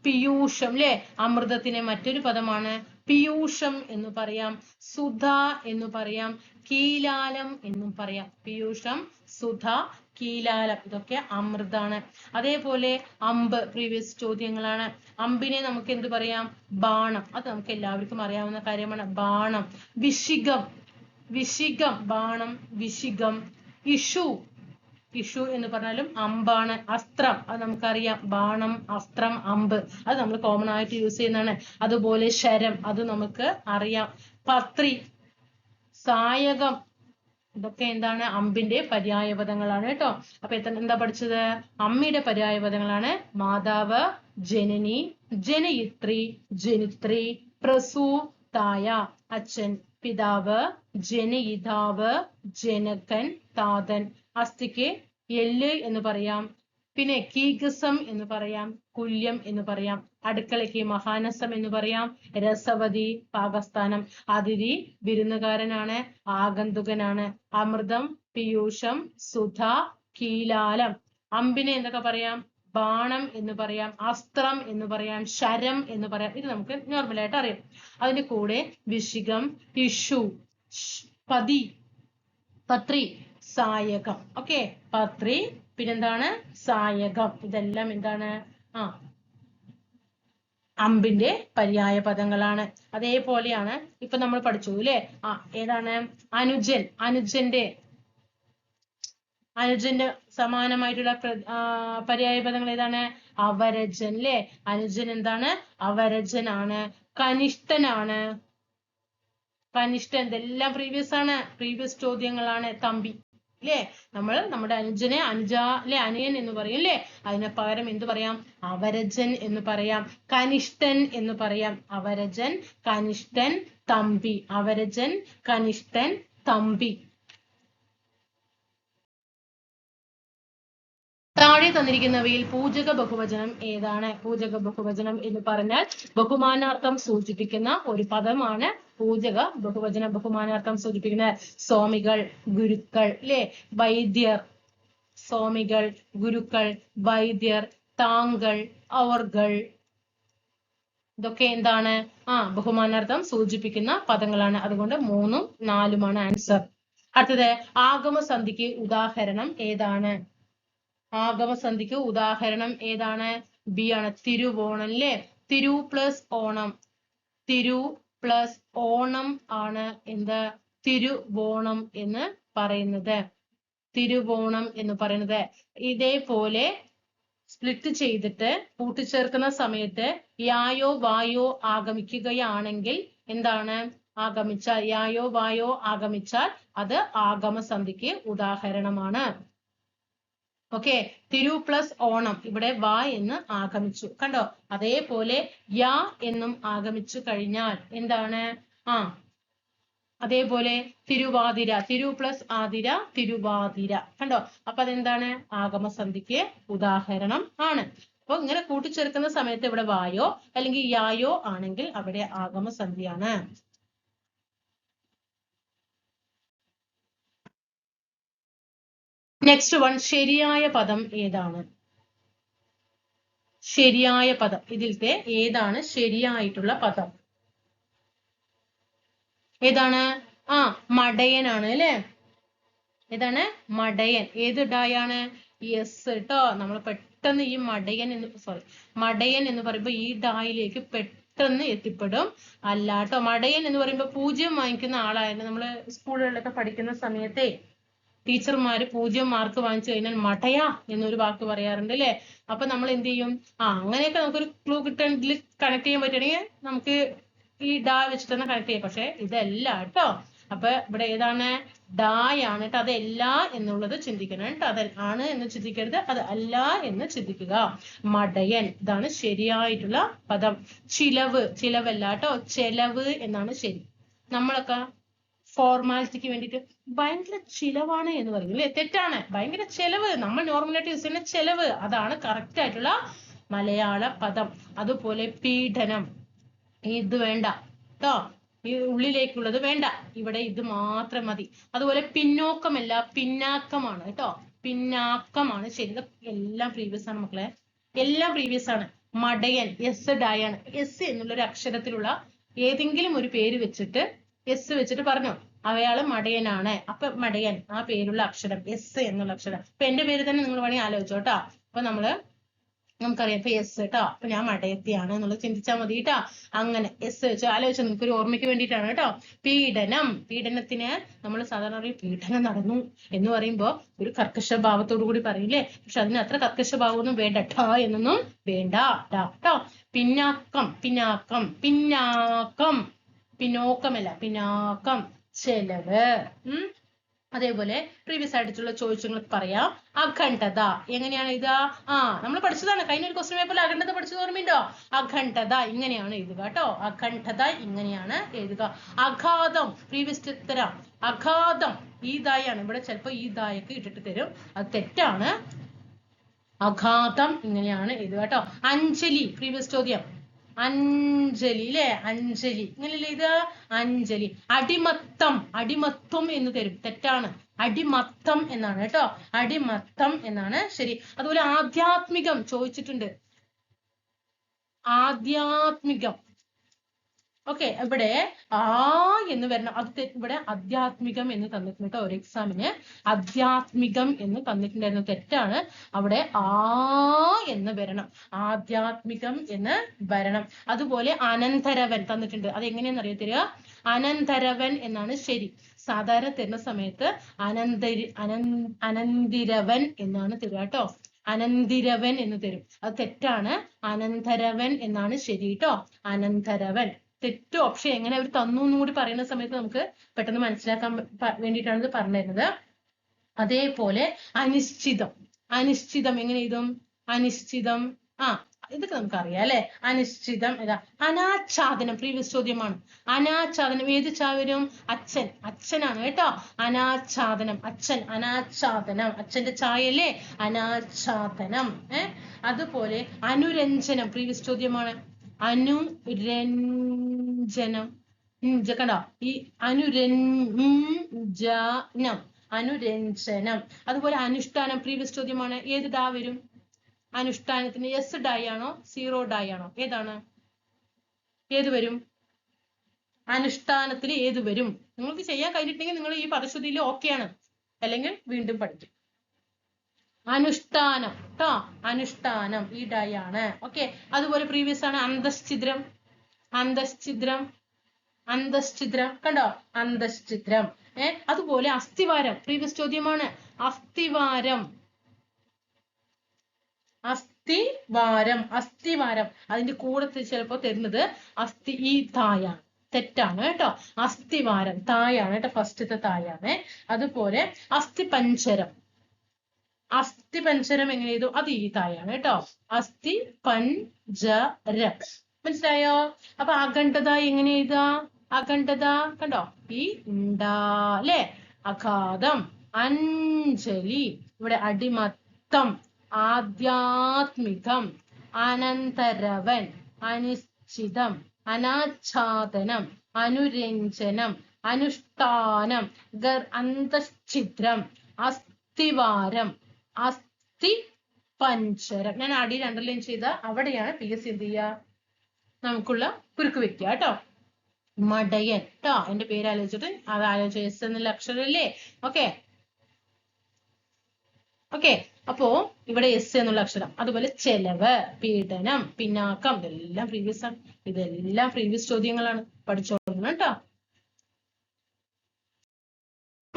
പീയൂഷം അല്ലെ, അമൃതത്തിന് മറ്റൊരു പദമാണ് പീയൂഷം എന്ന് പറയാം, സുധ എന്ന് പറയാം, കീലാലം എന്നും പറയാം. പീയൂഷം, സുധ, കീലാലം, ഇതൊക്കെ അമൃതാണ്. അതേപോലെ അമ്പ്, പ്രീവിയസ് ചോദ്യങ്ങളാണ്. അമ്പിനെ നമുക്ക് എന്ത് പറയാം? ബാണം. അത് നമുക്ക് എല്ലാവർക്കും അറിയാവുന്ന കാര്യമാണ്, ബാണം. വിശികം, വിശികം, ബാണം, വിശികം. ഇഷു, ഇഷു എന്ന് പറഞ്ഞാലും അമ്പാണ്. അസ്ത്രം, അത് നമുക്കറിയാം, ബാണം, അസ്ത്രം, അമ്പ്, അത് നമ്മൾ കോമൺ ആയിട്ട് യൂസ് ചെയ്യുന്നതാണ്. അതുപോലെ ശരം, അത് നമുക്ക് അറിയാം. പത്രി, സായകം, ഇതൊക്കെ എന്താണ്? അമ്പിന്റെ പര്യായപദങ്ങളാണ് കേട്ടോ. അപ്പൊ എന്താ പഠിച്ചത്? അമ്മയുടെ പര്യായപദങ്ങളാണ് മാതാവ്, ജനനി, ജനയിത്രി, ജനിത്രി, പ്രസൂതായ, അച്ഛൻ, പിതാവ്, ജനയിതാവ്, ജനകൻ, താതൻ. അസ്ഥിക്ക് എല്ല് എന്ന് പറയാം, പിന്നെ കീഗസം എന്ന് പറയാം, കുല്യം എന്ന് പറയാം. അടുക്കളയ്ക്ക് മഹാനസം എന്ന് പറയാം, രസവതി, പാകസ്ഥാനം. അതിഥി വിരുന്നുകാരനാണ്, ആഗന്തുകനാണ്. അമൃതം, പീയൂഷം, സുധ, കീലാലം. അമ്പിനെ എന്തൊക്കെ പറയാം? ബാണം എന്ന് പറയാം, അസ്ത്രം എന്ന് പറയാം, ശരം എന്ന് പറയാം. ഇത് നമുക്ക് നോർമലായിട്ട് അറിയാം. അതിന്റെ കൂടെ വിശികം, ഇഷു, പതി, പത്രി, സായകം. ഓക്കെ, പത്രി, പിന്നെന്താണ്? സായകം. ഇതെല്ലാം എന്താണ്? അമ്പിന്റെ പര്യായ പദങ്ങളാണ്. അതേപോലെയാണ് ഇപ്പൊ നമ്മൾ പഠിച്ചു അല്ലെ, ഏതാണ്? അനുജൻ, അനുജന്റെ, അനുജന്റെ സമാനമായിട്ടുള്ള പര്യായ പദങ്ങൾ ഏതാണ്? അവരജൻ അല്ലെ. അനുജൻ എന്താണ്? അവരജനാണ്. കനിഷ്ഠനാണ്, കനിഷ്ഠൻ, ഇതെല്ലാം പ്രീവിയസ് ആണ്, പ്രീവിയസ് ചോദ്യങ്ങളാണ്. തമ്പി അല്ലെ, നമ്മൾ നമ്മുടെ അനുജനെ അനുജ അല്ലെ, അനിയൻ എന്ന് പറയും അല്ലെ, അതിന് പകരം എന്ത് പറയാം? അവരജൻ എന്ന് പറയാം, കനിഷ്ഠൻ എന്ന് പറയാം. അവരജൻ, കനിഷ്ഠൻ, തമ്പി. അവരജൻ, കനിഷ്ഠൻ, തമ്പി. താഴെ തന്നിരിക്കുന്നവയിൽ പൂജക ബഹുവചനം ഏതാണ്? പൂജക ബഹുവചനം എന്ന് പറഞ്ഞാൽ ബഹുമാനാർത്ഥം സൂചിപ്പിക്കുന്ന ഒരു പദമാണ് പൂജക ബഹുവചനം. ബഹുമാനാർത്ഥം സൂചിപ്പിക്കുന്ന സ്വാമികൾ, ഗുരുക്കൾ അല്ലെ, വൈദ്യർ, സ്വാമികൾ, ഗുരുക്കൾ, വൈദ്യർ, താങ്കൾ, അവർകൾ, ഇതൊക്കെ എന്താണ്? ബഹുമാനാർത്ഥം സൂചിപ്പിക്കുന്ന പദങ്ങളാണ്. അതുകൊണ്ട് 3ഉം 4ഉമാണ് ആൻസർ. അടുത്തത് ആഗമസന്ധിക്ക് ഉദാഹരണം ഏതാണ്? ആഗമസന്ധിക്ക് ഉദാഹരണം ഏതാണ്? ബി ആണ്, തിരുവോണം അല്ലേ. തിരു പ്ലസ് ഓണം, തിരു പ്ലസ് ഓണം ആണ് എന്ത്? തിരുവോണം എന്ന് പറയുന്നത്. തിരുവോണം എന്ന് പറയുന്നത്. ഇതേപോലെ സ്പ്ലിറ്റ് ചെയ്തിട്ട് കൂട്ടിച്ചേർക്കുന്ന സമയത്ത് യായോ വായോ ആഗമിക്കുകയാണെങ്കിൽ എന്താണ്? ആഗമിച്ചാൽ, യായോ വായോ ആഗമിച്ചാൽ അത് ആഗമസന്ധിക്ക് ഉദാഹരണമാണ്. ഓക്കെ, തിരു പ്ലസ് ഓണം, ഇവിടെ വാ എന്ന് ആഗമിച്ചു, കണ്ടോ? അതേപോലെ യാ എന്നും ആഗമിച്ചു കഴിഞ്ഞാൽ എന്താണ്? അതേപോലെ തിരുവാതിര, തിരു പ്ലസ് ആതിര, തിരുവാതിര, കണ്ടോ? അപ്പൊ അതെന്താണ്? ആഗമസന്ധിക്ക് ഉദാഹരണം ആണ്. അപ്പൊ ഇങ്ങനെ കൂട്ടിച്ചേർക്കുന്ന സമയത്ത് ഇവിടെ വായോ അല്ലെങ്കിൽ യായോ ആണെങ്കിൽ അവിടെ ആഗമസന്ധിയാണ്. നെക്സ്റ്റ് വൺ, ശരിയായ പദം ഏതാണ്? ശരിയായ പദം, ഇതിലത്തെ ഏതാണ് ശരിയായിട്ടുള്ള പദം? ഏതാണ്? മടയനാണ് അല്ലെ. ഏതാണ്? മടയൻ. ഏത് ഡായാണ്? യെസ് കേട്ടോ. നമ്മൾ പെട്ടെന്ന് ഈ മടയൻ എന്ന് പറയുമ്പോ ഈ ഡായിലേക്ക് പെട്ടെന്ന് എത്തിപ്പെടും. അല്ല കേട്ടോ, മടയൻ എന്ന് പറയുമ്പോ 0 വാങ്ങിക്കുന്ന ആളായിരുന്നു. നമ്മള് സ്കൂളുകളിലൊക്കെ പഠിക്കുന്ന സമയത്തെ ടീച്ചർമാര് 0 മാർക്ക് വാങ്ങിച്ചു കഴിഞ്ഞാൽ മടയ എന്നൊരു വാക്ക് പറയാറുണ്ട് അല്ലെ. അപ്പൊ നമ്മൾ എന്ത് ചെയ്യും? അങ്ങനെയൊക്കെ നമുക്കൊരു ക്ലൂ കിട്ടണമെങ്കിൽ കണക്ട് ചെയ്യാൻ പറ്റുകയാണെങ്കിൽ നമുക്ക് ഈ ഡ വെച്ചിട്ട് തന്നെ കണക്ട് ചെയ്യാം. പക്ഷെ ഇതല്ല കേട്ടോ. അപ്പൊ ഇവിടെ ഏതാണ്? ഡായാണ് കേട്ടോ. അതല്ല എന്നുള്ളത് ചിന്തിക്കണം കേട്ടോ. അത് ആണ് എന്ന് ചിന്തിക്കരുത്, അത് അല്ല എന്ന് ചിന്തിക്കുക. മടയൻ, ഇതാണ് ശരിയായിട്ടുള്ള പദം. ചിലവ്, ചിലവല്ല കേട്ടോ, ചെലവ് എന്നാണ് ശരി. നമ്മളൊക്കെ ഫോർമാലിറ്റിക്ക് വേണ്ടിയിട്ട് ഭയങ്കര ചിലവാണ് എന്ന് പറയും അല്ലെ. തെറ്റാണ്. ഭയങ്കര ചെലവ്, നമ്മൾ നോർമലായിട്ട് യൂസ് ചെയ്യുന്ന ചെലവ്, അതാണ് കറക്റ്റ് ആയിട്ടുള്ള മലയാള പദം. അതുപോലെ പീഡനം, ഇത് വേണ്ട കേട്ടോ, ഈ ഉള്ളിലേക്കുള്ളത് വേണ്ട, ഇവിടെ ഇത് മാത്രം മതി. അതുപോലെ പിന്നോക്കമല്ല, പിന്നാക്കമാണ് കേട്ടോ. പിന്നാക്കമാണ് ശരി. എല്ലാം പ്രീവിയസ് ആണ് മക്കളെ, എല്ലാം പ്രീവിയസ് ആണ്. മടയൻ, എസ് ഡായാണ്. എസ് എന്നുള്ളൊരു അക്ഷരത്തിലുള്ള ഏതെങ്കിലും ഒരു പേര് വെച്ചിട്ട് എസ് വെച്ചിട്ട് പറഞ്ഞു അയാള് മടയനാണ്. അപ്പൊ മടയൻ, ആ പേരുള്ള അക്ഷരം എസ് എന്നുള്ള അക്ഷരം. അപ്പൊ എന്റെ പേര് തന്നെ നിങ്ങൾ വേണമെങ്കിൽ ആലോചിച്ചോട്ടോ. അപ്പൊ നമുക്കറിയാം ഇപ്പൊ എസ് കേട്ടോ. അപ്പൊ ഞാൻ മടയത്തിയാണ് എന്നുള്ളത് ചിന്തിച്ചാൽ മതി കേട്ടോ. അങ്ങനെ എസ് വെച്ച് ആലോചിച്ചാൽ നിങ്ങൾക്ക് ഒരു ഓർമ്മയ്ക്ക് വേണ്ടിയിട്ടാണ് കേട്ടോ. പീഡനം, പീഡനത്തിന് നമ്മൾ സാധാരണ പറയും പീഡനം നടന്നു എന്ന് പറയുമ്പോ ഒരു കർക്കശ ഭാവത്തോടു കൂടി പറയില്ലേ. പക്ഷെ അതിന് അത്ര കർക്കശ ഭാവമൊന്നും വേണ്ട, ഠ എന്നൊന്നും വേണ്ട കേട്ടോ. പിന്നാക്കം, പിന്നാക്കം, പിന്നാക്കം, പിന്നോക്കമല്ല, പിന്നാക്കം, ചെലവ്. അതേപോലെ പ്രീവിയസ് ആയിട്ടുള്ള ചോദിച്ചങ്ങൾ പറയാം. അഖണ്ഡത എങ്ങനെയാണ് എഴുതുക? നമ്മൾ പഠിച്ചതാണ് കഴിഞ്ഞ ഒരു ക്വസ്റ്റ്യൻ പേപ്പറിൽ അഖണ്ഡത പഠിച്ചത് ഓർമ്മയുണ്ടോ? അഖണ്ഡത ഇങ്ങനെയാണ് എഴുതുക കേട്ടോ. അഖണ്ഡത ഇങ്ങനെയാണ് എഴുതുക. അഘാതം, പ്രീവിയസ് ഉത്തരം അഘാതം, ഈ ദായാണ്. ഇവിടെ ചിലപ്പോ ഈ ദായൊക്കെ ഇട്ടിട്ട് തരും, അത് തെറ്റാണ്. അഘാതം ഇങ്ങനെയാണ് എഴുതുക കേട്ടോ. അഞ്ജലി, പ്രീവിയസ് ചോദ്യം അഞ്ജലി അല്ലെ. അഞ്ജലി ഇങ്ങനെയല്ലേ ഇത്? അഞ്ജലി. അടിമത്തം, അടിമത്വം എന്ന് തരും, തെറ്റാണ്. അടിമത്തം എന്നാണ് കേട്ടോ. അടിമത്തം എന്നാണ് ശരി. അതുപോലെ ആധ്യാത്മികം ചോദിച്ചിട്ടുണ്ട്. ആധ്യാത്മികം, ഓക്കെ. ഇവിടെ എന്ന് വരണം. അത് ഇവിടെ അധ്യാത്മികം എന്ന് തന്നിട്ടുണ്ട് കേട്ടോ. ഒരു എക്സാമിന് അധ്യാത്മികം എന്ന് തന്നിട്ടുണ്ടായിരുന്നു, തെറ്റാണ്. അവിടെ എന്ന് വരണം, ആധ്യാത്മികം എന്ന് വരണം. അതുപോലെ അനന്തരവൻ തന്നിട്ടുണ്ട്, അത് എങ്ങനെയാണെന്ന് അറിയത്തില്ല. അനന്തരവൻ എന്നാണ് ശരി. സാധാരണ തരുന്ന സമയത്ത് അനന്തിരവൻ എന്നാണ് തരിക കേട്ടോ. അനന്തിരവൻ എന്ന് തരും, അത് തെറ്റാണ്. അനന്തരവൻ എന്നാണ് ശരി കേട്ടോ. അനന്തരവൻ തെറ്റ് ഓപ്ഷൻ. എങ്ങനെ അവർ തന്നു എന്നും കൂടി പറയുന്ന സമയത്ത് നമുക്ക് പെട്ടെന്ന് മനസ്സിലാക്കാൻ വേണ്ടിയിട്ടാണ് ഇത് പറഞ്ഞിരുന്നത്. അതേപോലെ അനിശ്ചിതം, അനിശ്ചിതം എങ്ങനെ എഴുതും? അനിശ്ചിതം, ഇതൊക്കെ നമുക്കറിയാം അല്ലെ. അനിശ്ചിതം ഏതാ? അനാച്ഛാദനം, പ്രീവിയസ് ചോദ്യമാണ്. അനാച്ഛാദനം ഏത് ചാ വരും? അച്ഛൻ, അച്ഛനാണ് കേട്ടോ. അനാച്ഛാദനം, അച്ഛൻ, അനാച്ഛാദനം, അച്ഛന്റെ ചായല്ലേ അനാച്ഛാദനം. അതുപോലെ അനുരഞ്ജനം, പ്രീവിയസ് ചോദ്യമാണ്. അനുരഞ്ജനം, കണ്ടോ ഈ അനുരഞ്ജനം, അനുരഞ്ജനം. അതുപോലെ അനുഷ്ഠാനം, പ്രീവിയസ് ചോദ്യമാണ്. ഏത് ഡാ വരും? അനുഷ്ഠാനത്തിന് എസ് ഡായ് ആണോ സീറോ ഡായ് ആണോ? ഏതാണ്? ഏത് വരും? അനുഷ്ഠാനത്തിൽ ഏത് വരും? നിങ്ങൾക്ക് ചെയ്യാൻ കഴിഞ്ഞിട്ടുണ്ടെങ്കിൽ നിങ്ങൾ ഈ പദശ്രുതിയിൽ ഓക്കെയാണ്, അല്ലെങ്കിൽ വീണ്ടും പഠിക്കും. അനുഷ്ഠാനം ട്ടോ, അനുഷ്ഠാനം ഈ ഡായ് ആണ്. ഓക്കെ. അതുപോലെ പ്രീവിയസ് ആണ് അന്തശ്ചിദ്രം, അന്തശ്ചിദ്രം, അന്തശ്ചിദ്രം, കണ്ടോ അന്തശ്ചിദ്രം. അതുപോലെ അസ്ഥിവാരം, പ്രീവിയസ് ചോദ്യമാണ്. അസ്ഥിവാരം, അസ്ഥിവാരം, അസ്ഥിവാരം. അതിന്റെ കൂടെ ചിലപ്പോ തരുന്നത് അസ്ഥി ഈ തായാണ്, തെറ്റാണ് കേട്ടോ. അസ്ഥിവാരം തായാണ് കേട്ടോ, ഫസ്റ്റത്തെ തായാണ്. അതുപോലെ അസ്ഥിപഞ്ചരം, അസ്ഥിപഞ്ചരം എങ്ങനെ ചെയ്തു? അത് ഈ തായാണ് കേട്ടോ. അസ്ഥിപഞ്ചരം, മനസ്സിലായോ? അപ്പൊ അഖണ്ഡത എങ്ങനെ എഴുതാ? അഖണ്ഡത കണ്ടോ ഈ ഉണ്ടാ അല്ലെ. അഘാതം, അഞ്ജലി, ഇവിടെ അടിമത്തം, ആധ്യാത്മികം, അനന്തരവൻ, അനിശ്ചിതം, അനാച്ഛാദനം, അനുരഞ്ജനം, അനുഷ്ഠാനം, അന്തശ്ചിദ്രം, അസ്ഥിവാരം, അസ്ഥി പഞ്ചരം. ഞാൻ അടിയിൽ അണ്ടർലൈൻ ചെയ്ത അവിടെയാണ് PS എന്ത് ചെയ്യുക? നമുക്കുള്ള കുരുക്ക് വെക്കുക കേട്ടോ. മടയൻ ട്ടോ, എന്റെ പേര് ആലോചിച്ചിട്ട് അത് ആലോചിച്ച എസ് എന്നുള്ള അക്ഷരല്ലേ. Okay okay. അപ്പോ ഇവിടെ എസ് എന്നുള്ള അക്ഷരം. അതുപോലെ ചെലവ്, പീഡനം, പിന്നാക്കം, ഇതെല്ലാം പ്രീവിയസ് ആണ്. ഇതെല്ലാം പ്രീവിയസ് ചോദ്യങ്ങളാണ്, പഠിച്ചോളണം കേട്ടോ.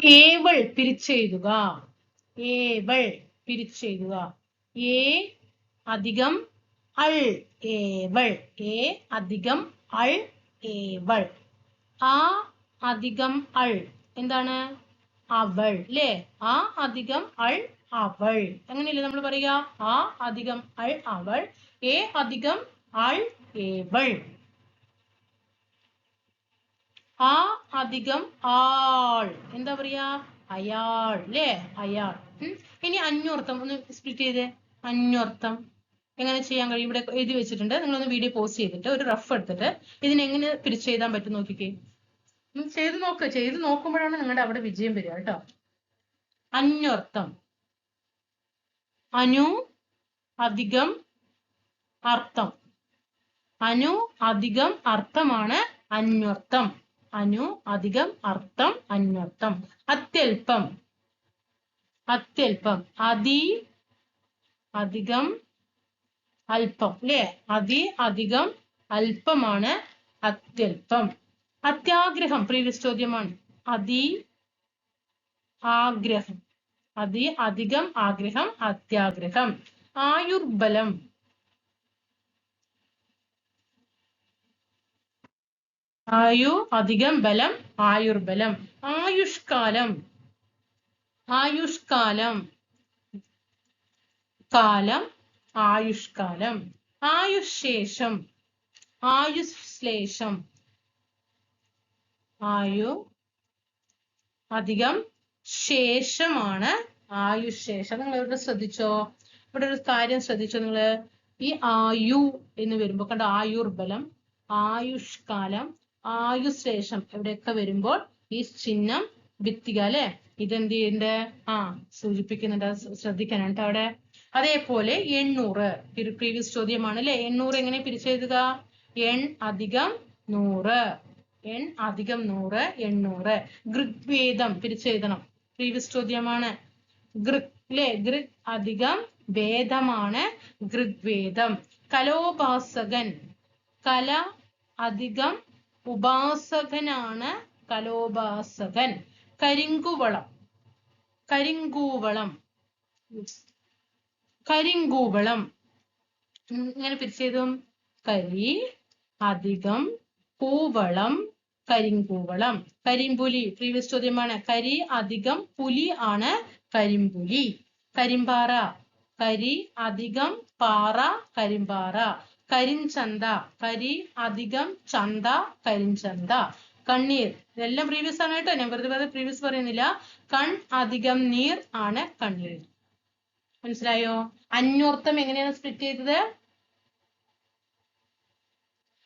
ഏവൾ പിരിച്ചെഴുതുക. ഏവൾ പിരിച്ചെഴുതുക. ഏ അധികം അൾ ഏവൾ. ഏ അധികം അൾ ഏവൾ. ആ അധികം അൾ എന്താണ്? അവൾ അല്ലേ? ആ അധികം അൾ അവൾ. അങ്ങനെയല്ലേ നമ്മൾ പറയുക? ആ അധികം അൾ അവൾ. ഏ അധികം അൾ ഏവൾ. ആ അധികം ആൾ എന്താ പറയാ? അയാൾ അല്ലേ? അയാൾ. ഇനി അന്വർത്ഥം ഒന്ന് സ്പ്ലിറ്റ് ചെയ്തേ. അന്വർത്ഥം എങ്ങനെ ചെയ്യാൻ കഴിയും? ഇവിടെ എഴുതി വെച്ചിട്ടുണ്ട്. നിങ്ങളൊന്ന് വീഡിയോ പോസ്റ്റ് ചെയ്തിട്ട് ഒരു റഫ് എടുത്തിട്ട് ഇതിനെങ്ങനെ പിരിച്ചെഴുതാൻ പറ്റും നോക്കിക്കേ. ചെയ്ത് നോക്ക്. ചെയ്ത് നോക്കുമ്പോഴാണ് നിങ്ങളുടെ അവിടെ വിജയം വരിക കേട്ടോ. അന്വർത്ഥം. അനു അധികം അർത്ഥം. അനു അധികം അർത്ഥമാണ് അന്വർത്ഥം. അനു അധികം അർത്ഥം അന്വർത്ഥം. അത്യല്പം. അത്യല്പം. അതി അധികം അല്പം അല്ലേ? അതി അധികം അല്പമാണ് അത്യല്പം. അത്യാഗ്രഹം പ്രീവിയസ് ചോദ്യമാണ്. അതി ആഗ്രഹം. അതി അധികം ആഗ്രഹം അത്യാഗ്രഹം. ആയുർബലം. ആയു അധികം ബലം ആയുർബലം. ആയുഷ്കാലം. ആയുഷ്കാലം. കാലം ആയുഷ്കാലം. ആയുശേഷം. ആയുശ്ലേഷം. ആയു അധികം ശേഷമാണ് ആയുശേഷം. നിങ്ങൾ ഇവിടെ ശ്രദ്ധിച്ചോ? ഇവിടെ ഒരു കാര്യം ശ്രദ്ധിച്ചോ നിങ്ങള്? ഈ ആയു എന്ന് വരുമ്പോ കണ്ട ആയുർബലം, ആയുഷ്കാലം, ആയുശേഷം എവിടെയൊക്കെ വരുമ്പോൾ ഈ ചിഹ്നം ഭിത്തിക അല്ലെ? ഇതെന്ത് ചെയ്യുന്നുണ്ട്? സൂചിപ്പിക്കുന്നുണ്ട്. ശ്രദ്ധിക്കാനായിട്ട് അവിടെ. അതേപോലെ 800 പ്രീവിയസ് ചോദ്യമാണ് അല്ലെ? 800 എങ്ങനെ പിരിച്ചെഴുതുക? എൺ അധികം 100. എൺ അധികം 100 800. ഋഗ്വേദം പിരിച്ചെഴുതണം. പ്രീവിയസ് ചോദ്യമാണ്. ഗൃക് അല്ലെ? ഗൃക് അധികം വേദമാണ് ഋഗ്വേദം. കലോപാസകൻ. കല അധികം ഉപാസകനാണ് കലോപാസകൻ. കരിങ്കുവളം. കരിങ്കൂവളം. കരിങ്കൂവളം ഇങ്ങനെ പിരിച്ചെഴുതും. കരി അധികം കൂവളം കരിങ്കൂവളം. കരിമ്പുലി പ്രീവിയസ് ചോദ്യമാണ്. കരി അധികം പുലി ആണ് കരിമ്പുലി. കരിമ്പാറ. കരി അധികം പാറ കരിമ്പാറ. കരിഞ്ചന്ത. കരി അധികം ചന്ത കരിഞ്ചന്ത. കണ്ണീർ. ഇതെല്ലാം പ്രീവിയസ് ആണ് കേട്ടോ. ഞാൻ വെറുതെ പ്രീവിയസ് പറയുന്നില്ല. കൺ അധികം നീർ ആണ് കണ്ണീർ. മനസ്സിലായോ? അന്വർത്ഥം എങ്ങനെയാണ് സ്പ്ലിറ്റ് ചെയ്തത്?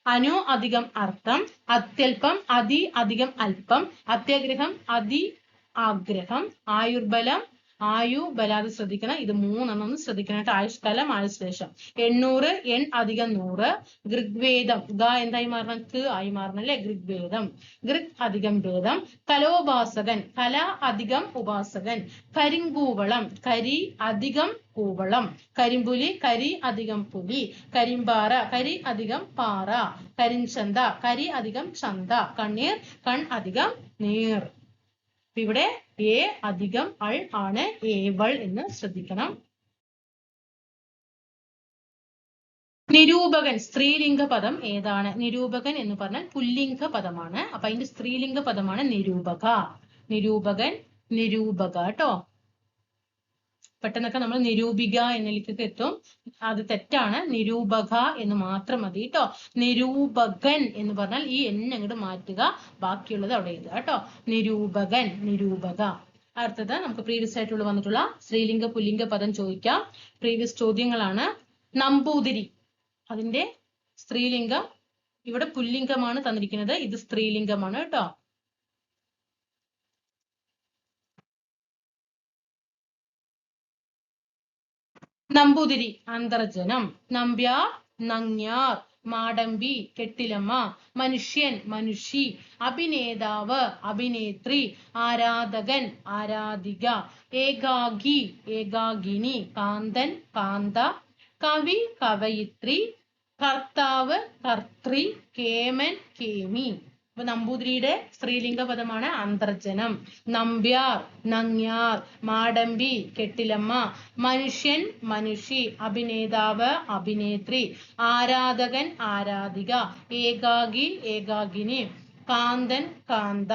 അനു അധികം അർത്ഥം. അത്യല്പം അതി അധികം അല്പം. അത്യാഗ്രഹം അതി ആഗ്രഹം. ആയുർബലം ആയു ബലാതെ ശ്രദ്ധിക്കണം. ഇത് 3 ഒന്ന് ശ്രദ്ധിക്കണം. ആയുഷ്കാലം ആയുശ്ലേഷം. 800 എൺ അധികം 100. ഋഗ്വേദം. ഗ എന്തായി മാറണം? ക ആയി മാറണം അല്ലെ? ഋഗ്വേദം. ഋഗ് അധികം വേദം. കലോപാസകൻ. കല അധികം ഉപാസകൻ. കരിങ്കൂവളം. കരി അധികം കൂവളം. കരിമ്പുലി. കരി അധികം പുലി. കരിമ്പാറ. കരി അധികം പാറ. കരിഞ്ചന്ത. കരി അധികം ചന്ത. കണ്ണീർ. കൺ അധികം നീർ. ഇവിടെ ഏ അധികം അൾ ആണ് ഏവൾ എന്ന് ശ്രദ്ധിക്കണം. നിരൂപകൻ സ്ത്രീലിംഗ പദം ഏതാണ്? നിരൂപകൻ എന്ന് പറഞ്ഞാൽ പുല്ലിംഗ പദമാണ്. അപ്പൊ അതിന്റെ സ്ത്രീലിംഗ പദമാണ് നിരൂപക. നിരൂപകൻ നിരൂപക കേട്ടോ. പെട്ടെന്നൊക്കെ നമ്മൾ നിരൂപിക എന്നിലേക്ക് എത്തും. അത് തെറ്റാണ്. നിരൂപക എന്ന് മാത്രം മതി കേട്ടോ. നിരൂപകൻ എന്ന് പറഞ്ഞാൽ ഈ എന്നെ അങ്ങോട്ട് മാറ്റുക. ബാക്കിയുള്ളത് അവിടെ എഴുതുക കേട്ടോ. നിരൂപകൻ നിരൂപക. അടുത്തത് നമുക്ക് പ്രീവിയസ് ആയിട്ടുള്ള വന്നിട്ടുള്ള സ്ത്രീലിംഗ പുല്ലിംഗ പദം ചോദിക്കാം. പ്രീവിയസ് ചോദ്യങ്ങളാണ്. നമ്പൂതിരി. അതിന്റെ സ്ത്രീലിംഗം ഇവിടെ പുല്ലിംഗമാണ് തന്നിരിക്കുന്നത്. ഇത് സ്ത്രീലിംഗമാണ് കേട്ടോ. നമ്പൂതിരി അന്തർജനം. നമ്പ്യാർ നങ്ങ്യാർ. മാടമ്പി കെട്ടിലമ്മ. മനുഷ്യൻ മനുഷി. അഭിനേതാവ് അഭിനേത്രി. ആരാധകൻ ആരാധിക. ഏകാഗി ഏകാഗിനി. കാന്തൻ കാന്ത. കവി കവയിത്രി. കർത്താവ് കർത്തൃ. കേമൻ കേമി. അപ്പൊ നമ്പൂതിരിയുടെ സ്ത്രീലിംഗ പദമാണ് അന്തർജനം. നമ്പ്യാർ, നങ്ങ്യാർ, മാടമ്പി, കെട്ടിലമ്മ, മനുഷ്യൻ, മനുഷി, അഭിനേതാവ്, അഭിനേത്രി, ആരാധകൻ, ആരാധിക, ഏകാഗി, ഏകാഗിനി, കാന്തൻ, കാന്ത,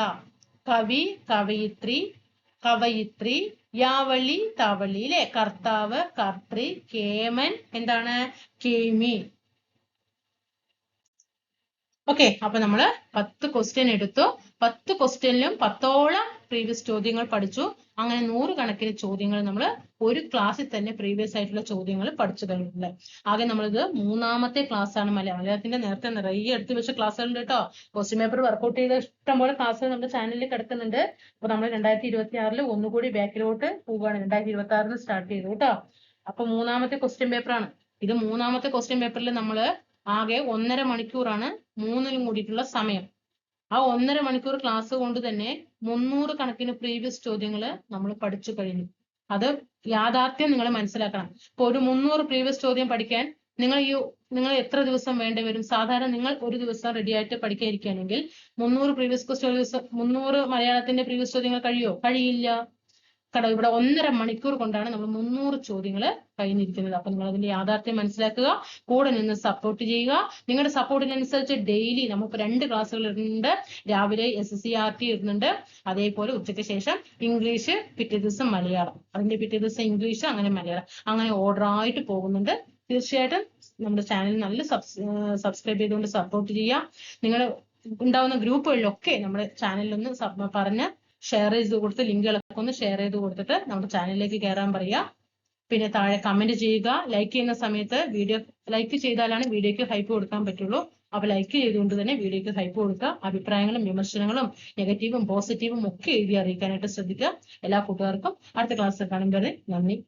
കവി, കവയിത്രി, കവയിത്രി, യാവളി, തവളി, അല്ലെ, കർത്താവ്, കർത്തൃ, കേമൻ, എന്താണ്, കേമി. ഓക്കെ, അപ്പൊ നമ്മള് 10 ക്വസ്റ്റ്യൻ എടുത്തു. 10 ക്വസ്റ്റ്യനിലും 10ഓളം പ്രീവിയസ് ചോദ്യങ്ങൾ പഠിച്ചു. അങ്ങനെ 100 കണക്കിന് ചോദ്യങ്ങൾ നമ്മൾ ഒരു ക്ലാസ്സിൽ തന്നെ പ്രീവിയസ് ആയിട്ടുള്ള ചോദ്യങ്ങൾ പഠിച്ചു കഴിഞ്ഞിട്ടുണ്ട്. ആകെ നമ്മളിത് 3ാമത്തെ ക്ലാസ് ആണ്. മലയാളത്തിന്റെ നേരത്തെ നിറയെ എടുത്തു വെച്ച ക്ലാസ്സുകളുണ്ട് കേട്ടോ. ക്വസ്റ്റ്യൻ പേപ്പർ വർക്ക്ഔട്ട് ചെയ്ത ഇഷ്ടംപോലെ ക്ലാസ്സുകൾ നമ്മുടെ ചാനലിൽ കിടക്കുന്നുണ്ട്. അപ്പൊ നമ്മൾ 2026 ഒന്നുകൂടി ബാക്കിലോട്ട് പോവുകയാണ്. 2026 സ്റ്റാർട്ട് ചെയ്തു കേട്ടോ. അപ്പൊ 3ാമത്തെ ക്വസ്റ്റ്യൻ പേപ്പർ ആണ് ഇത്. 3ാമത്തെ ക്വസ്റ്റ്യൻ പേപ്പറിൽ നമ്മള് ആകെ 1.5 മണിക്കൂറാണ് 3നും കൂടിയിട്ടുള്ള സമയം. ആ 1.5 മണിക്കൂർ ക്ലാസ് കൊണ്ട് തന്നെ 300 കണക്കിന് പ്രീവിയസ് ചോദ്യങ്ങൾ നമ്മൾ പഠിച്ചു കഴിഞ്ഞു. അത് യാഥാർത്ഥ്യം നിങ്ങൾ മനസ്സിലാക്കണം. ഇപ്പൊ ഒരു 300 പ്രീവിയസ് ചോദ്യം പഠിക്കാൻ നിങ്ങൾ എത്ര ദിവസം വേണ്ടി വരും? സാധാരണ നിങ്ങൾ ഒരു ദിവസം റെഡി ആയിട്ട് പഠിക്കാതിരിക്കുകയാണെങ്കിൽ 300 പ്രീവിയസ് ക്വസ്റ്റ്യൻ 300 മലയാളത്തിന്റെ പ്രീവിയസ് ചോദ്യങ്ങൾ കഴിയില്ല. ഇവിടെ 1.5 മണിക്കൂർ കൊണ്ടാണ് നമ്മൾ 300 ചോദ്യങ്ങൾ കഴിഞ്ഞിരിക്കുന്നത്. അപ്പൊ നിങ്ങൾ അതിന്റെ യാഥാർത്ഥ്യം മനസ്സിലാക്കുക, കൂടെ നിന്ന് സപ്പോർട്ട് ചെയ്യുക. നിങ്ങളുടെ സപ്പോർട്ടിനനുസരിച്ച് ഡെയിലി നമുക്ക് 2 ക്ലാസ്സുകൾ ഇടുന്നുണ്ട്. രാവിലെ SSCRT ഇടുന്നുണ്ട്, അതേപോലെ ഉച്ചയ്ക്ക് ശേഷം ഇംഗ്ലീഷ്, പിറ്റേ ദിവസം മലയാളം, അതിന്റെ പിറ്റേ ദിവസം ഇംഗ്ലീഷ്, അങ്ങനെ മലയാളം, അങ്ങനെ ഓർഡർ ആയിട്ട് പോകുന്നുണ്ട്. തീർച്ചയായിട്ടും നമ്മുടെ ചാനൽ നല്ല സബ്സ്ക്രൈബ് ചെയ്തുകൊണ്ട് സപ്പോർട്ട് ചെയ്യുക. നിങ്ങൾ ഉണ്ടാവുന്ന ഗ്രൂപ്പുകളിലൊക്കെ നമ്മുടെ ചാനലിലൊന്ന് പറഞ്ഞ് ഷെയർ ചെയ്ത് കൊടുത്ത്, ലിങ്കുകളൊക്കെ ഒന്ന് ഷെയർ ചെയ്ത് കൊടുത്തിട്ട് നമ്മുടെ ചാനലിലേക്ക് കയറാൻ പറയുക. പിന്നെ താഴെ കമന്റ് ചെയ്യുക. ലൈക്ക് ചെയ്യുന്ന സമയത്ത് വീഡിയോ ലൈക്ക് ചെയ്താലാണ് വീഡിയോക്ക് ഹൈപ്പ് കൊടുക്കാൻ പറ്റുള്ളൂ. അപ്പൊ ലൈക്ക് ചെയ്തുകൊണ്ട് തന്നെ വീഡിയോക്ക് ഹൈപ്പ് കൊടുക്കുക. അഭിപ്രായങ്ങളും വിമർശനങ്ങളും നെഗറ്റീവും പോസിറ്റീവും ഒക്കെ എഴുതി അറിയിക്കാനായിട്ട് ശ്രദ്ധിക്കുക. എല്ലാ കൂട്ടുകാർക്കും അടുത്ത ക്ലാസ്സിൽ കാണുമ്പോൾ നന്ദി.